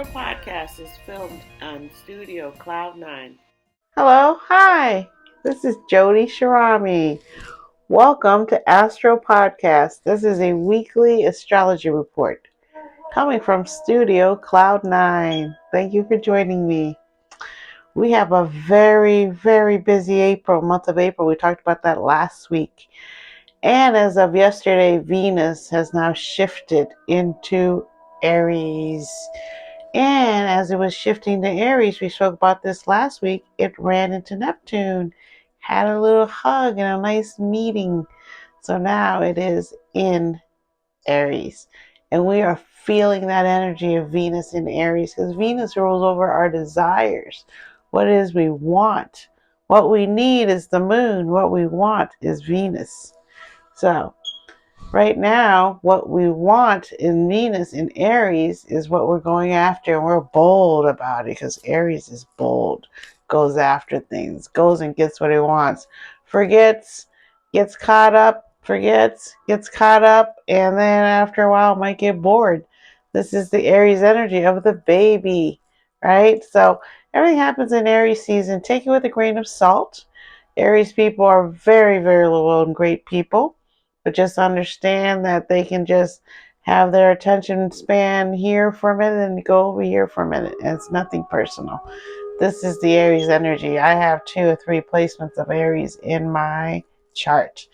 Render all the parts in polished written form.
Astro Podcast is filmed on Studio Cloud9. Hello, hi. This is Jody Shirami. Welcome to Astro Podcast. This is a weekly astrology report coming from Studio Cloud9. Thank you for joining me. We have a very, very busy month of April. We talked about that last week. And as of yesterday, Venus has now shifted into Aries. And as it was shifting to Aries, we spoke about this last week, it ran into Neptune, had a little hug and a nice meeting. So now it is in Aries. And we are feeling that energy of Venus in Aries because Venus rules over our desires. What it is we want. What we need is the moon. What we want is Venus. So right now, what we want in Venus in Aries is what we're going after, and we're bold about it because Aries is bold, goes after things, goes and gets what he wants, forgets, gets caught up, gets caught up, and then after a while might get bored. This is the Aries energy of the baby, right? So everything happens in Aries season. Take it with a grain of salt. Aries people are very, very loyal and great people. But just understand that they can just have their attention span here for a minute and go over here for a minute. And it's nothing personal. This is the Aries energy. I have 2 or 3 placements of Aries in my chart.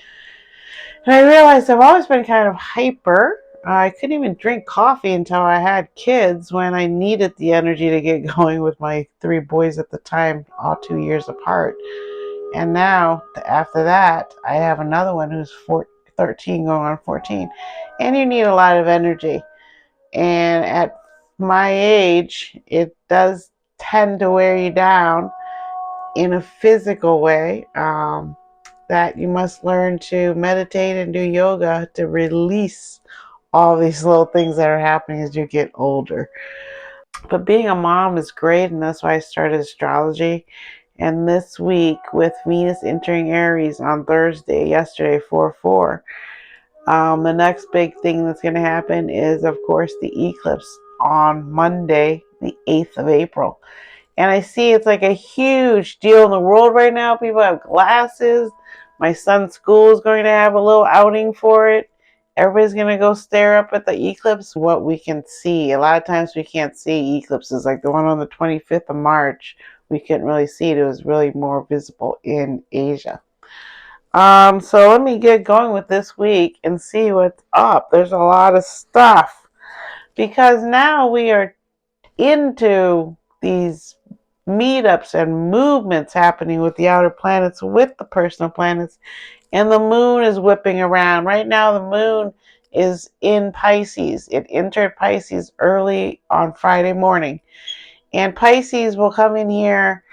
And I realized I've always been kind of hyper. I couldn't even drink coffee until I had kids when I needed the energy to get going with my 3 boys at the time, all 2 years apart. And now, after that, I have another one who's 13 going on 14. And you need a lot of energy. And at my age, it does tend to wear you down in a physical way. That you must learn to meditate and do yoga to release all these little things that are happening as you get older. But being a mom is great, and that's why I started astrology. And this week, with Venus entering Aries on Thursday, yesterday, 4/4, the next big thing that's going to happen is, of course, the eclipse on Monday, the 8th of April. And I see it's like a huge deal in the world right now. People have glasses. My son's school is going to have a little outing for it. Everybody's going to go stare up at the eclipse, what we can see. A lot of times we can't see eclipses, like the one on the 25th of March. We couldn't really see it. It was really more visible in Asia. So let me get going with this week and see what's up. There's a lot of stuff because now we are into these meetups and movements happening with the outer planets, with the personal planets, and the moon is whipping around. Right now, the moon is in Pisces. It entered Pisces early on Friday morning. And Pisces will come in here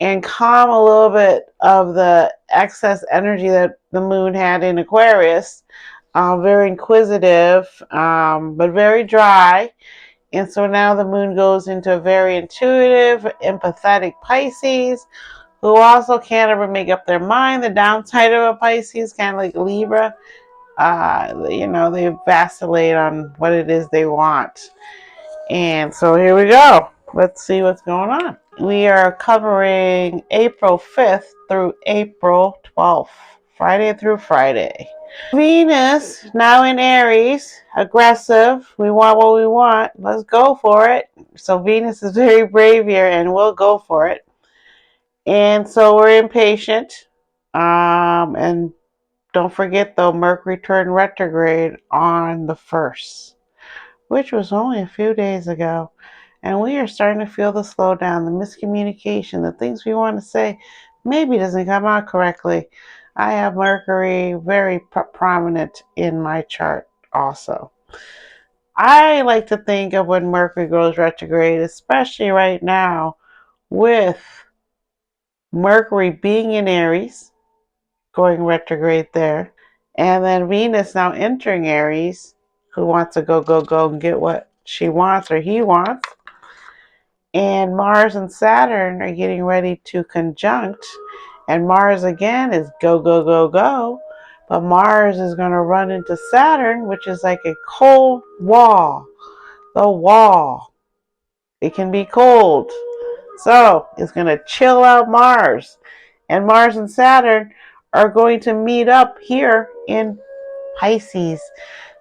and calm a little bit of the excess energy that the moon had in Aquarius. Very inquisitive, but very dry. And so now the moon goes into a very intuitive, empathetic Pisces, who also can't ever make up their mind. The downside of a Pisces, kind of like Libra, they vacillate on what it is they want. And so here we go. Let's see what's going on. We are covering April 5th through April 12th, Friday through Friday. Venus, now in Aries, aggressive. We want what we want. Let's go for it. So Venus is very brave here and we'll go for it. And so we're impatient. And don't forget though, Mercury turned retrograde on the 1st, which was only a few days ago. And we are starting to feel the slowdown, the miscommunication, the things we want to say maybe doesn't come out correctly. I have Mercury very prominent in my chart also. I like to think of when Mercury goes retrograde, especially right now, with Mercury being in Aries, going retrograde there, and then Venus now entering Aries, who wants to go and get what she wants or he wants. And Mars and Saturn are getting ready to conjunct. And Mars again is go. But Mars is going to run into Saturn, which is like a cold wall. The wall. It can be cold. So it's going to chill out Mars. And Mars and Saturn are going to meet up here in Pisces.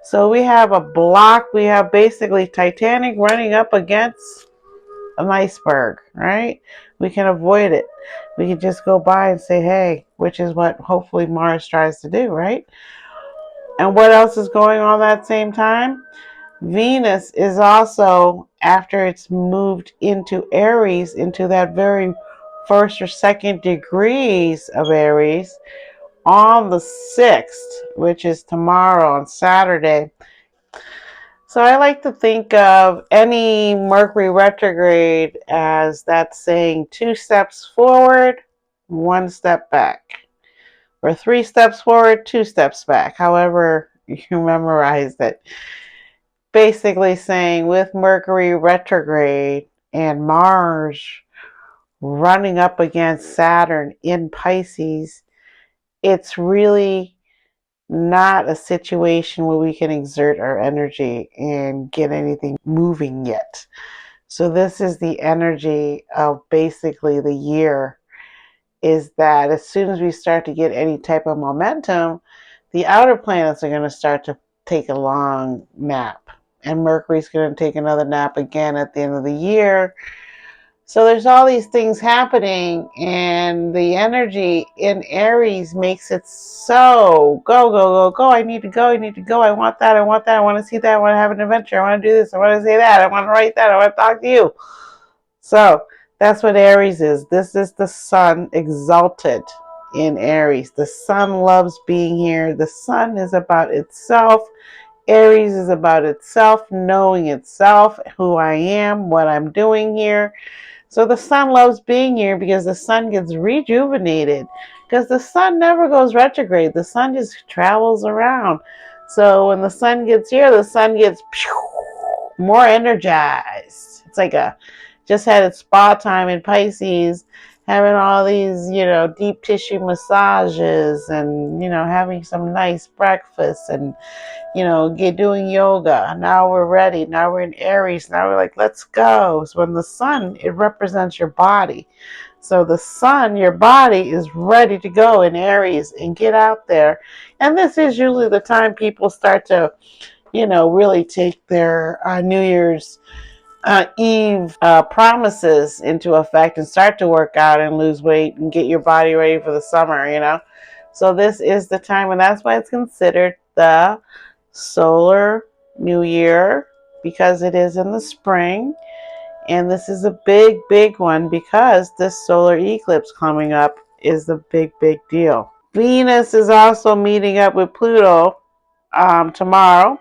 So we have a block. We have basically Titanic running up against an iceberg, right? We can avoid it. We can just go by and say, hey, which is what hopefully Mars tries to do, right? And what else is going on that same time? Venus is also, after it's moved into Aries, into that very first or second degrees of Aries, on the 6th, which is tomorrow on Saturday. So I like to think of any Mercury retrograde as that saying 2 steps forward, 1 step back, or 3 steps forward, 2 steps back, however you memorize it. Basically saying with Mercury retrograde and Mars running up against Saturn in Pisces, it's really not a situation where we can exert our energy and get anything moving yet. So this is the energy of basically the year, is that as soon as we start to get any type of momentum, the outer planets are going to start to take a long nap. And Mercury's going to take another nap again at the end of the year. So there's all these things happening, and the energy in Aries makes it so go, go, go, go. I need to go. I need to go. I want that. I want that. I want to see that. I want to have an adventure. I want to do this. I want to say that. I want to write that. I want to talk to you. So that's what Aries is. This is the sun exalted in Aries. The sun loves being here. The sun is about itself. Aries is about itself, knowing itself, who I am, what I'm doing here. So the sun loves being here because the sun gets rejuvenated, because the sun never goes retrograde. The sun just travels around. So when the sun gets here, the sun gets more energized. It's like just had its spa time in Pisces, having all these, deep tissue massages and, having some nice breakfast and, doing yoga. Now we're ready. Now we're in Aries. Now we're like, let's go. So when the sun, it represents your body. So the sun, your body is ready to go in Aries and get out there. And this is usually the time people start to, really take their New Year's Eve promises into effect and start to work out and lose weight and get your body ready for the summer. So this is the time, and that's why it's considered the solar new year, because it is in the spring. And this is a big, big one because this solar eclipse coming up is the big, big deal. Venus is also meeting up with Pluto tomorrow.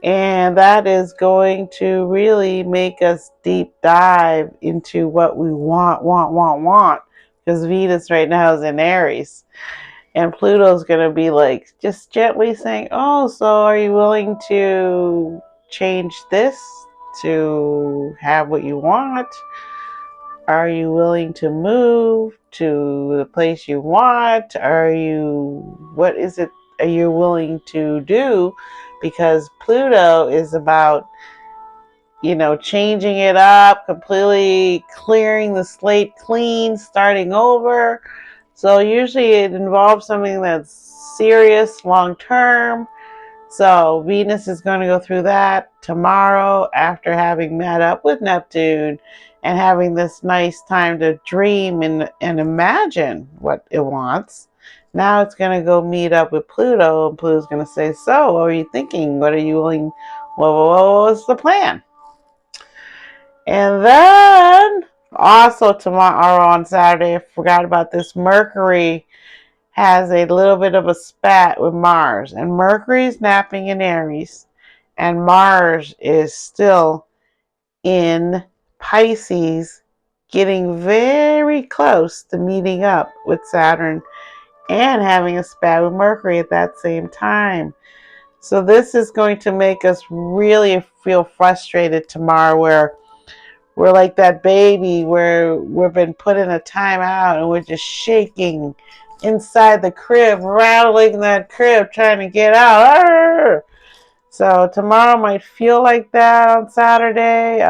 And that is going to really make us deep dive into what we want. Because Venus right now is in Aries. And Pluto's going to be like just gently saying, oh, so are you willing to change this to have what you want? Are you willing to move to the place you want? What is it are you willing to do? Because Pluto is about, changing it up, completely clearing the slate clean, starting over. So usually it involves something that's serious, long term. So Venus is going to go through that tomorrow after having met up with Neptune and having this nice time to dream and imagine what it wants. Now it's going to go meet up with Pluto, and Pluto's going to say, so what are you thinking? What are you willing? What's the plan? And then also tomorrow on Saturday, I forgot about this, Mercury has a little bit of a spat with Mars. And Mercury's napping in Aries. And Mars is still in Pisces, getting very close to meeting up with Saturn and having a spat with Mercury at that same time. So this is going to make us really feel frustrated tomorrow, where we're like that baby where we've been put in a timeout and we're just shaking inside the crib, rattling that crib, trying to get out. Arr! So tomorrow might feel like that on Saturday.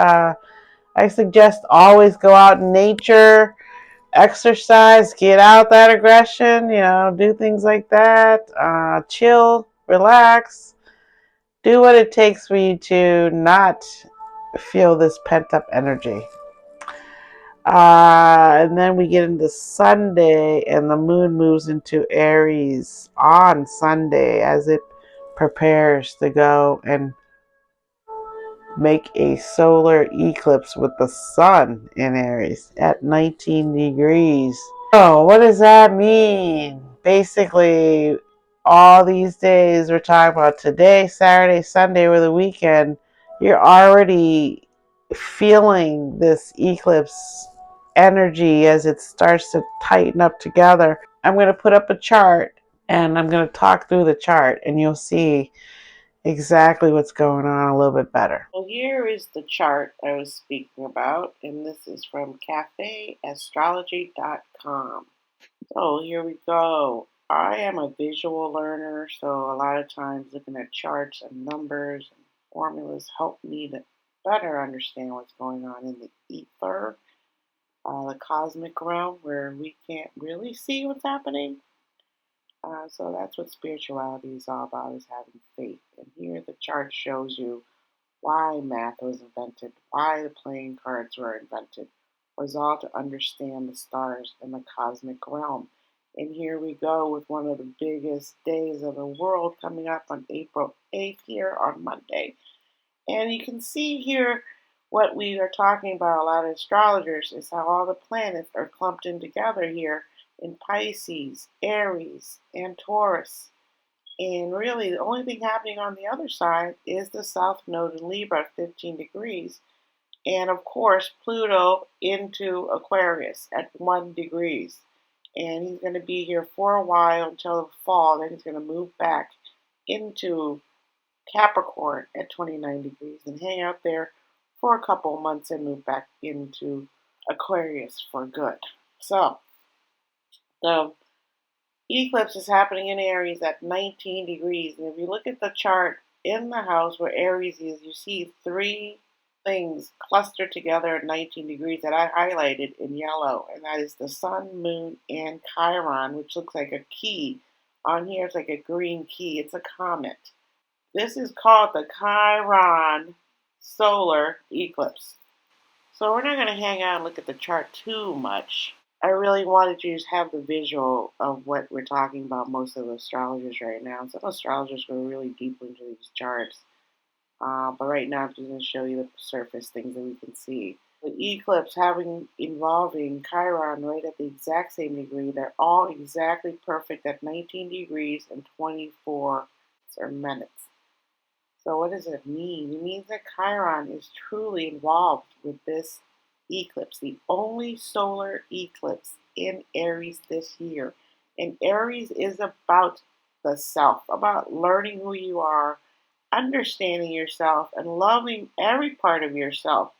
I suggest always go out in nature, exercise, get out that aggression, do things like that, chill, relax, do what it takes for you to not feel this pent up energy. And then we get into Sunday, and the moon moves into Aries on Sunday as it prepares to go and make a solar eclipse with the sun in Aries at 19 degrees. So, what does that mean? Basically, all these days we're talking about today, Saturday, Sunday, or the weekend, you're already feeling this eclipse energy as it starts to tighten up together. I'm going to put up a chart and I'm going to talk through the chart, and you'll see exactly what's going on a little bit better. Well, here is the chart I was speaking about, and this is from cafeastrology.com. So here we go. I am a visual learner, so a lot of times looking at charts and numbers and formulas help me to better understand what's going on in the ether, the cosmic realm where we can't really see what's happening. So that's what spirituality is all about, is having faith. And here the chart shows you why math was invented, why the playing cards were invented, was all to understand the stars and the cosmic realm. And here we go with one of the biggest days of the world coming up on April 8th here on Monday. And you can see here what we are talking about, a lot of astrologers, is how all the planets are clumped in together here in Pisces, Aries, and Taurus. And really, the only thing happening on the other side is the South Node in Libra at 15 degrees. And of course, Pluto into Aquarius at 1 degrees. And he's going to be here for a while until the fall. Then he's going to move back into Capricorn at 29 degrees and hang out there for a couple of months and move back into Aquarius for good. So, the eclipse is happening in Aries at 19 degrees. And if you look at the chart in the house where Aries is, you see three things clustered together at 19 degrees that I highlighted in yellow. And that is the sun, moon, and Chiron, which looks like a key. On here, it's like a green key. It's a comet. This is called the Chiron solar eclipse. So we're not going to hang out and look at the chart too much. I really wanted you to have the visual of what we're talking about, most of the astrologers right now. Some astrologers go really deep into these charts. But right now I'm just going to show you the surface things that we can see. The eclipse involving Chiron right at the exact same degree. They're all exactly perfect at 19 degrees and 24 minutes. So what does it mean? It means that Chiron is truly involved with this eclipse, the only solar eclipse in Aries this year. And Aries is about the self, about learning who you are, understanding yourself, and loving every part of yourself.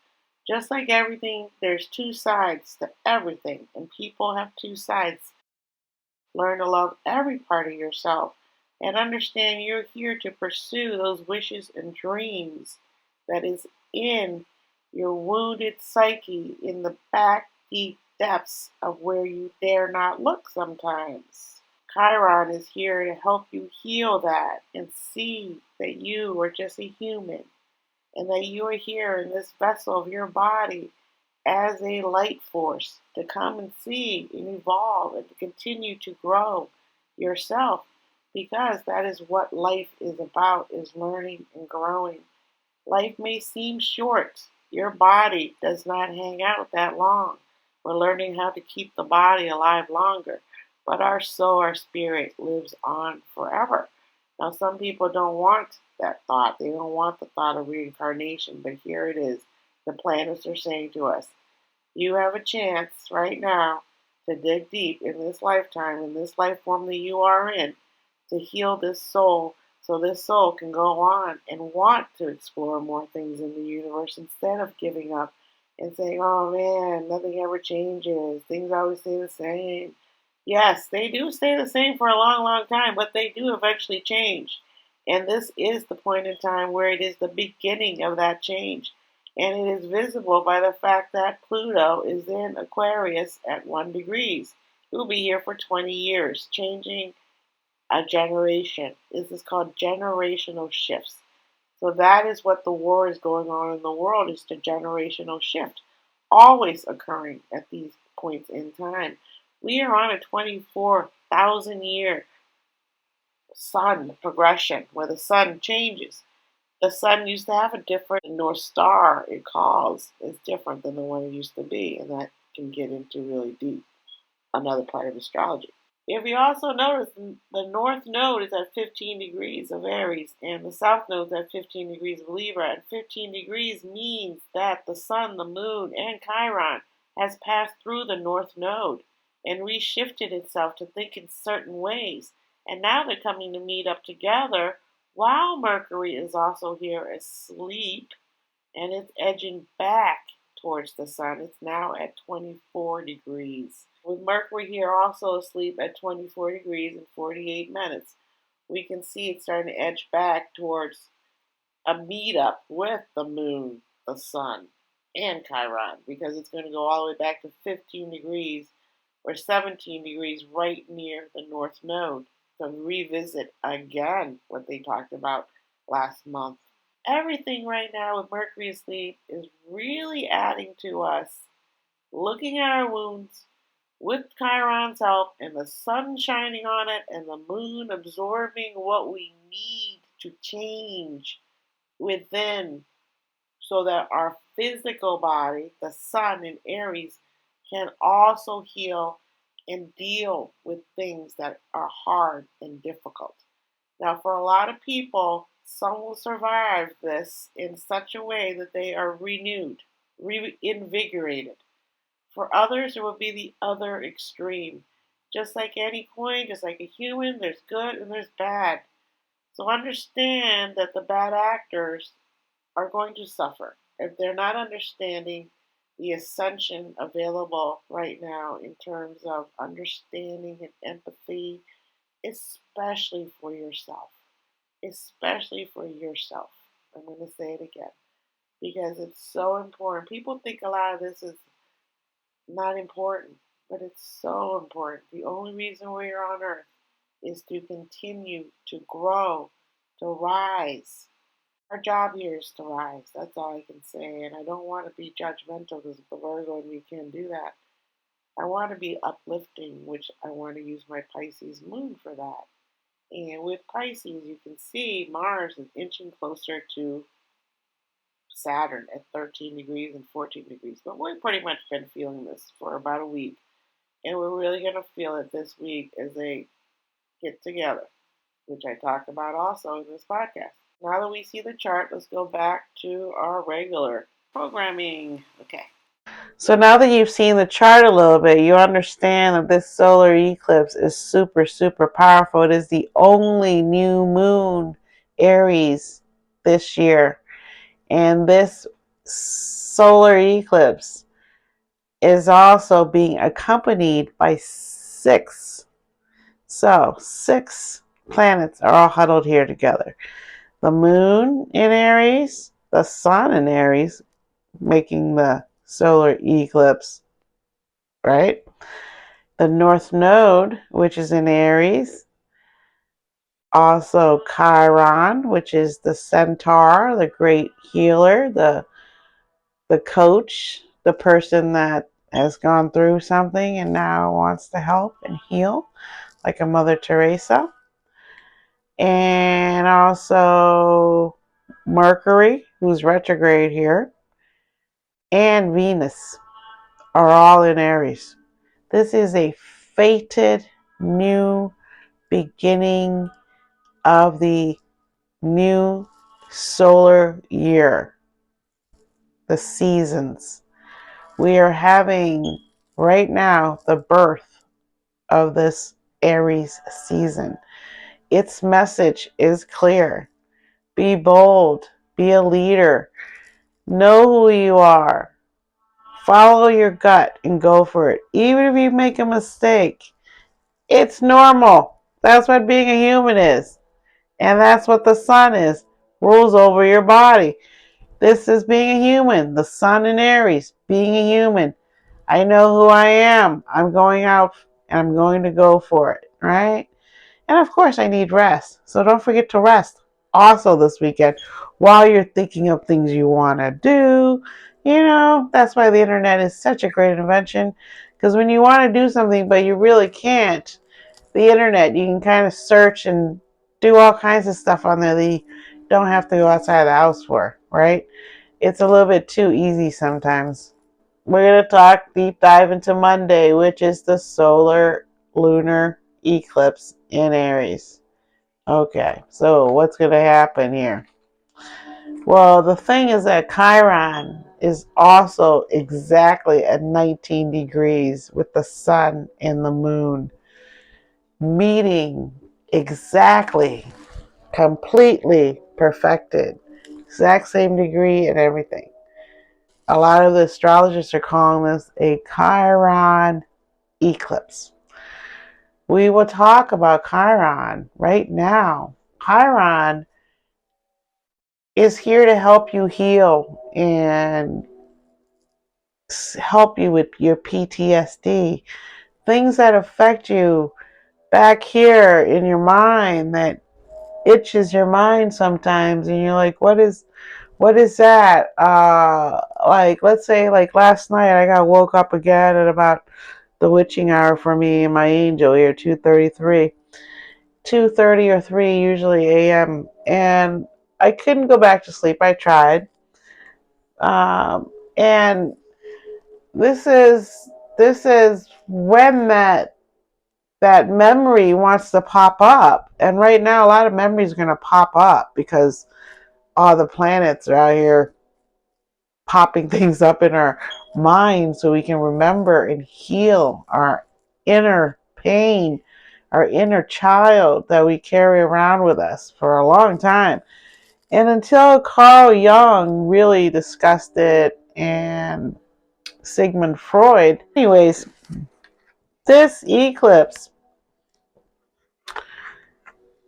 Just like everything, there's two sides to everything, and people have two sides. Learn to love every part of yourself and understand you're here to pursue those wishes and dreams that is in your wounded psyche in the back deep depths of where you dare not look sometimes. Chiron is here to help you heal that and see that you are just a human and that you are here in this vessel of your body as a light force to come and see and evolve and to continue to grow yourself, because that is what life is about, is learning and growing. Life may seem short. Your body does not hang out that long. We're learning how to keep the body alive longer, but our soul, our spirit lives on forever. Now, some people don't want that thought. They don't want the thought of reincarnation, but here it is. The planets are saying to us, you have a chance right now to dig deep in this lifetime, in this life form that you are in, to heal this soul so this soul can go on and want to explore more things in the universe instead of giving up and saying, oh man, nothing ever changes. Things always stay the same. Yes, they do stay the same for a long, long time, but they do eventually change. And this is the point in time where it is the beginning of that change. And it is visible by the fact that Pluto is in Aquarius at 1 degrees. It will be here for 20 years, changing a generation. This is called generational shifts. So that is what the war is going on in the world, is the generational shift, always occurring at these points in time. We are on a 24,000 year sun progression where the sun changes. The sun used to have a different North Star, it calls, is different than the one it used to be, and that can get into really deep, another part of astrology. If you also notice, the north node is at 15 degrees of Aries, and the south node is at 15 degrees of Libra. And 15 degrees means that the sun, the moon, and Chiron has passed through the north node and reshifted itself to think in certain ways. And now they're coming to meet up together while Mercury is also here asleep, and it's edging back towards the sun. It's now at 24 degrees. With Mercury here also asleep at 24 degrees and 48 minutes, we can see it's starting to edge back towards a meetup with the moon, the sun, and Chiron, because it's going to go all the way back to 15 degrees or 17 degrees right near the north node to revisit again what they talked about last month. Everything right now with Mercury asleep is really adding to us looking at our wounds with Chiron's help and the sun shining on it and the moon absorbing what we need to change within so that our physical body, the sun in Aries, can also heal and deal with things that are hard and difficult. Now, for a lot of people, some will survive this in such a way that they are renewed, reinvigorated. For others, it will be the other extreme. Just like any coin, just like a human, there's good and there's bad. So understand that the bad actors are going to suffer if they're not understanding the ascension available right now in terms of understanding and empathy, especially for yourself. Especially for yourself. I'm going to say it again because it's so important. People think a lot of this is not important, but it's so important. The only reason we're on Earth is to continue to grow, to rise. Our job here is to rise. That's all I can say. And I don't want to be judgmental because the Virgo and we can't do that. I want to be uplifting, which I want to use my Pisces moon for that. And with Pisces, you can see Mars is inching closer to Saturn at 13 degrees and 14 degrees. But we've pretty much been feeling this for about a week. And we're really going to feel it this week as they get together, which I talked about also in this podcast. Now that we see the chart, let's go back to our regular programming. Okay. So now that you've seen the chart a little bit, you understand that this solar eclipse is super, super powerful. It is the only new moon Aries this year. And this solar eclipse is also being accompanied by six. So 6 planets are all huddled here together. The moon in Aries, the sun in Aries, making the solar eclipse, right? The North Node, which is in Aries. Also Chiron, which is the centaur, the great healer, the coach, the person that has gone through something and now wants to help and heal, like a Mother Teresa. And also Mercury, who's retrograde here, and Venus are all in Aries. This is a fated new beginning of the new solar year, the seasons. We are having right now the birth of this Aries season. Its message is clear. Be bold, be a leader, know who you are, follow your gut and go for it. Even if you make a mistake, it's normal. That's what being a human is. And that's what the sun is. Rules over your body. This is being a human. The sun in Aries, being a human. I know who I am. I'm going out and I'm going to go for it, right? And of course, I need rest. So don't forget to rest also this weekend while you're thinking of things you want to do. That's why the internet is such a great invention. Because when you want to do something, but you really can't, the internet, you can kind of search and do all kinds of stuff on there that you don't have to go outside the house for, right? It's a little bit too easy sometimes. We're going to talk deep dive into Monday, which is the solar lunar eclipse in Aries. Okay, so what's going to happen here? Well, the thing is that Chiron is also exactly at 19 degrees with the sun and the moon meeting exactly, completely perfected, exact same degree and everything. A lot of the astrologers are calling this a Chiron eclipse. We will talk about Chiron right now. Chiron is here to help you heal and help you with your PTSD, things that affect you back here in your mind that itches your mind sometimes, and you're like, what is that? Like, let's say, like last night, I got woke up again at about the witching hour for me and my angel here, 2:33, 2:30 or 3 usually a.m. And I couldn't go back to sleep. I tried, and this is when that memory wants to pop up. And right now, a lot of memories are going to pop up because all the planets are out here popping things up in our mind so we can remember and heal our inner pain, our inner child that we carry around with us for a long time. And until Carl Jung really discussed it and Sigmund Freud. Anyways, this eclipse,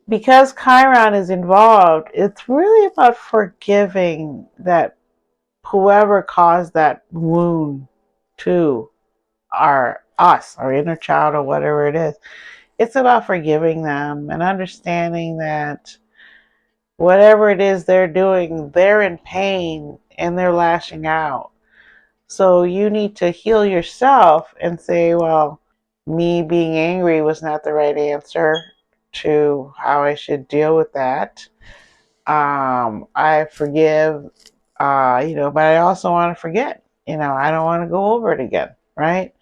because Chiron is involved, it's really about forgiving that whoever caused that wound to our inner child or whatever it is. It's about forgiving them and understanding that whatever it is they're doing, they're in pain and they're lashing out. So you need to heal yourself and say, well, me being angry was not the right answer to how I should deal with that. I forgive, but I also want to forget. I don't want to go over it again, right?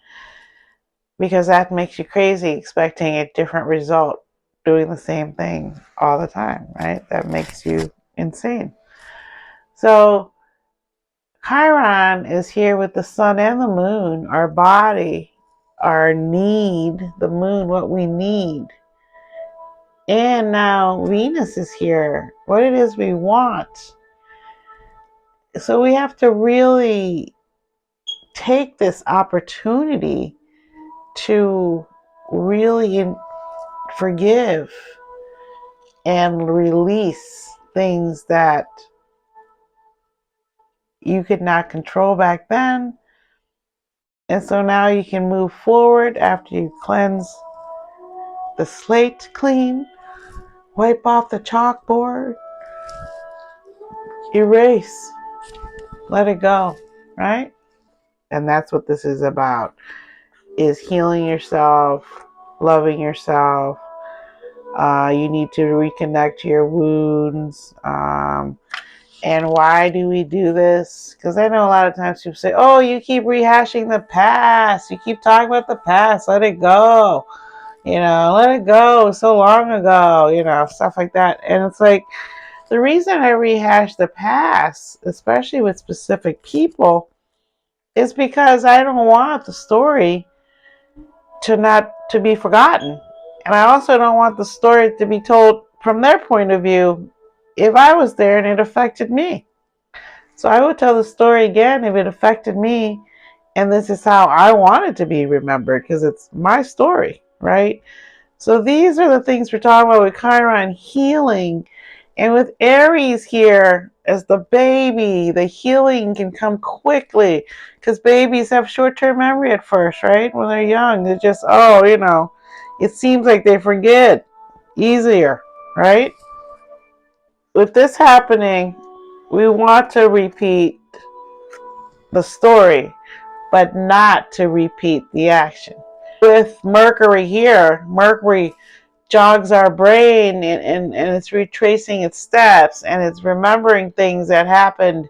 Because that makes you crazy expecting a different result doing the same thing all the time, right? That makes you insane. So Chiron is here with the sun and the moon, our body, our need, the moon, what we need. And now Venus is here, what it is we want. So we have to really take this opportunity to really forgive and release things that you could not control back then. And so now you can move forward after you cleanse the slate clean, wipe off the chalkboard, erase, let it go, right? And that's what this is about, is healing yourself, loving yourself. You need to reconnect your wounds. And why do we do this? Because I know a lot of times people say, oh, you keep rehashing the past. You keep talking about the past. Let it go. Let it go. So long ago, stuff like that. And it's like, the reason I rehash the past, especially with specific people, is because I don't want the story to be forgotten. And I also don't want the story to be told from their point of view if I was there and it affected me. So I would tell the story again if it affected me, and this is how I want it to be remembered because it's my story, right? So these are the things we're talking about with Chiron healing. And with Aries here, as the baby. The healing can come quickly because babies have short-term memory at first, right? When they're young, they just, it seems like they forget easier, right? With this happening, we want to repeat the story, but not to repeat the action. With Mercury here, Mercury jogs our brain and it's retracing its steps and it's remembering things that happened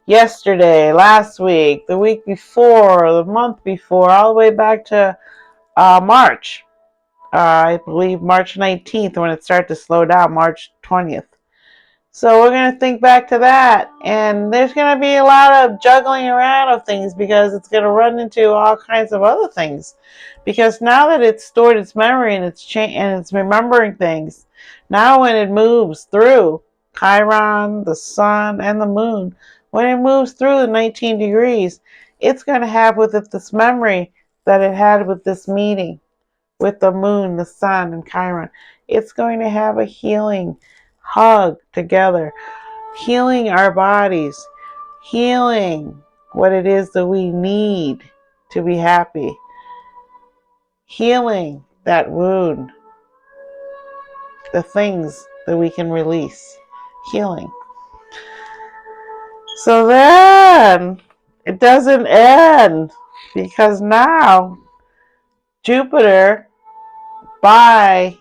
yesterday, last week, the week before, the month before, all the way back to March. I believe March 19th when it started to slow down, March 20th. So we're going to think back to that. And there's going to be a lot of juggling around of things because it's going to run into all kinds of other things. Because now that it's stored its memory and it's remembering things, now when it moves through Chiron, the sun, and the moon, when it moves through the 19 degrees, it's going to have with it this memory that it had with this meeting with the moon, the sun, and Chiron. It's going to have a healing hug together, healing our bodies, healing what it is that we need to be happy, healing that wound, the things that we can release, healing. So then it doesn't end because now Jupiter by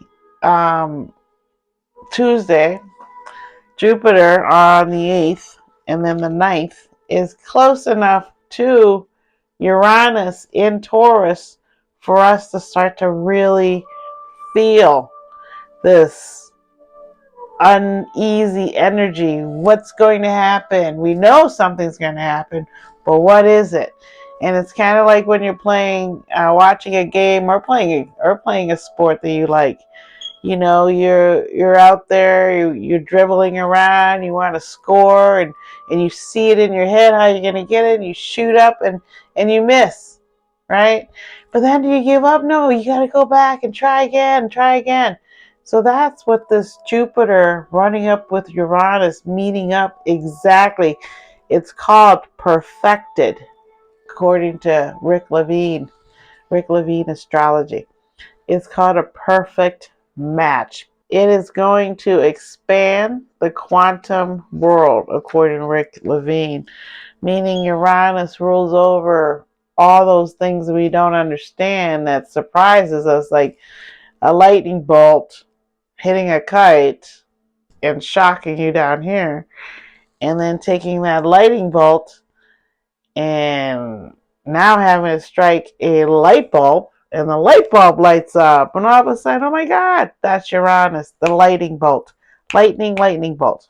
Tuesday, Jupiter on the 8th and then the 9th is close enough to Uranus in Taurus for us to start to really feel this uneasy energy. What's going to happen? We know something's going to happen, but what is it? And it's kind of like when you're playing, watching a game or playing a sport that you like. You know, you're out there, you're dribbling around, you want to score, and you see it in your head how you're going to get it, and you shoot up and you miss, right? But then do you give up? No, you got to go back and try again, try again. So that's what this Jupiter running up with Uranus meeting up exactly. It's called perfected, according to Rick Levine astrology. It's called a perfect match. It is going to expand the quantum world, according to Rick Levine, meaning Uranus rules over all those things we don't understand that surprises us, like a lightning bolt hitting a kite and shocking you down here, and then taking that lightning bolt and now having it strike a light bulb, and the light bulb lights up, and all of a sudden, oh my God, that's Uranus, the lightning bolt. Lightning bolt.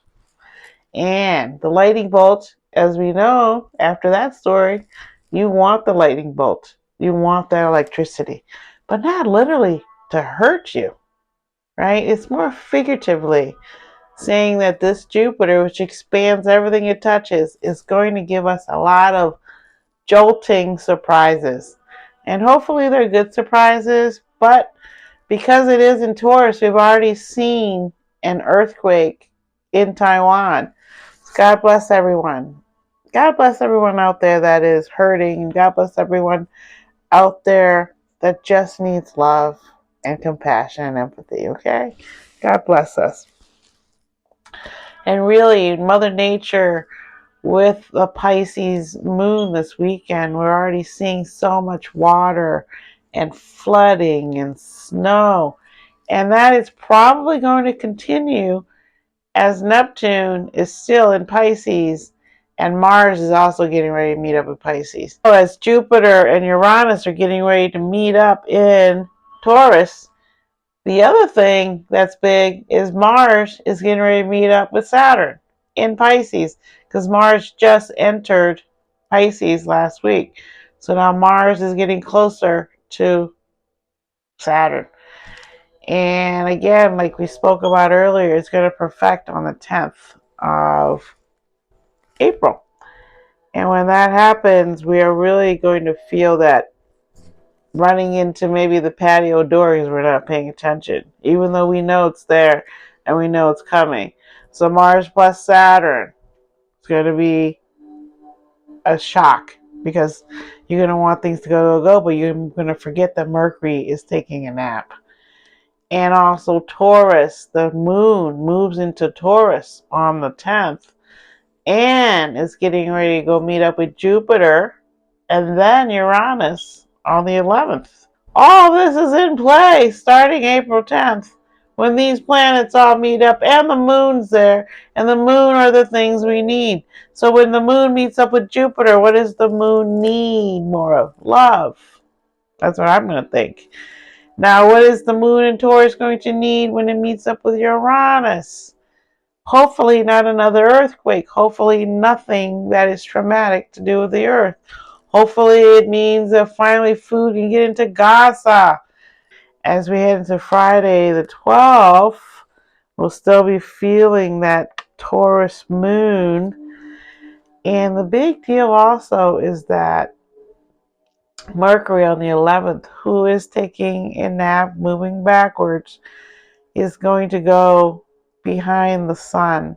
And the lightning bolt, as we know after that story, you want the lightning bolt. You want that electricity, but not literally to hurt you, right? It's more figuratively saying that this Jupiter, which expands everything it touches, is going to give us a lot of jolting surprises. And hopefully they're good surprises, but because it is in Taurus, we've already seen an earthquake in Taiwan. God bless everyone. God bless everyone out there that is hurting. God bless everyone out there that just needs love and compassion and empathy, okay? God bless us. And really, Mother Nature, with the Pisces moon this weekend, we're already seeing so much water and flooding and snow. And that is probably going to continue as Neptune is still in Pisces and Mars is also getting ready to meet up with Pisces. So as Jupiter and Uranus are getting ready to meet up in Taurus, the other thing that's big is Mars is getting ready to meet up with Saturn in Pisces because Mars just entered Pisces last week. So now Mars is getting closer to Saturn. And again, like we spoke about earlier, it's going to perfect on the 10th of April. And when that happens, we are really going to feel that running into maybe the patio door because we're not paying attention, even though we know it's there and we know it's coming. So Mars plus Saturn, It's going to be a shock because you're going to want things to go, but you're going to forget that Mercury is taking a nap. And also Taurus, the moon moves into Taurus on the 10th and is getting ready to go meet up with Jupiter and then Uranus on the 11th. All this is in play starting April 10th when these planets all meet up and the moon's there. And the moon are the things we need. So when the moon meets up with Jupiter, what does the moon need more of? Love. That's what I'm going to think. Now, what is the moon in Taurus going to need when it meets up with Uranus? Hopefully not another earthquake. Hopefully nothing that is traumatic to do with the earth. Hopefully it means that finally food can get into Gaza. As we head into Friday the 12th, we'll still be feeling that Taurus moon. And the big deal also is that Mercury on the 11th, who is taking a nap moving backwards, is going to go behind the sun.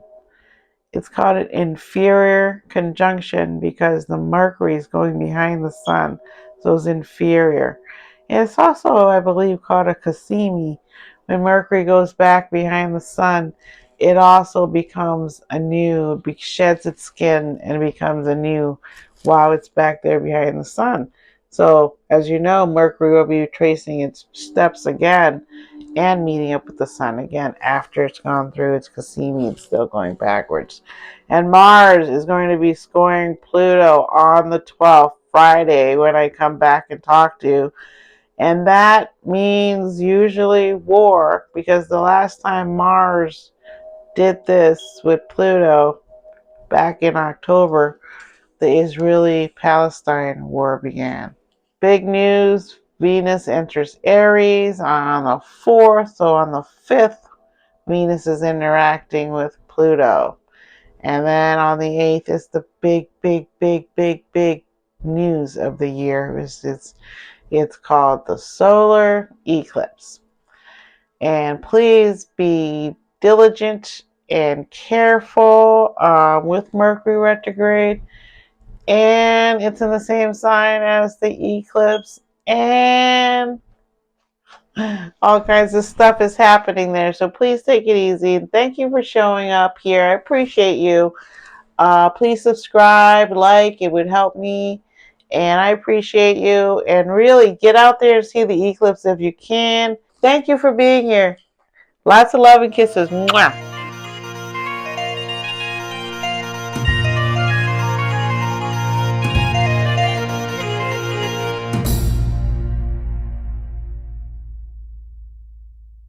It's called an inferior conjunction because the Mercury is going behind the sun, so it's inferior. And it's also, I believe, called a Cassimi. When Mercury goes back behind the sun, it also becomes anew, it sheds its skin and becomes anew while it's back there behind the sun. So, as you know, Mercury will be tracing its steps again and meeting up with the sun again after it's gone through its Cassimi and still going backwards. And Mars is going to be scoring Pluto on the 12th, Friday, when I come back and talk to you. And that means usually war, because the last time Mars did this with Pluto back in October, the Israeli-Palestine war began. Big news, Venus enters Aries on the 4th, so on the 5th, Venus is interacting with Pluto. And then on the 8th is the big news of the year. It's called the solar eclipse. And please be diligent and careful with Mercury retrograde. And it's in the same sign as the eclipse. And all kinds of stuff is happening there. So please take it easy. And thank you for showing up here. I appreciate you. Please subscribe, like, it would help me. And I appreciate you. And really get out there and see the eclipse if you can. Thank you for being here. Lots of love and kisses. Mwah.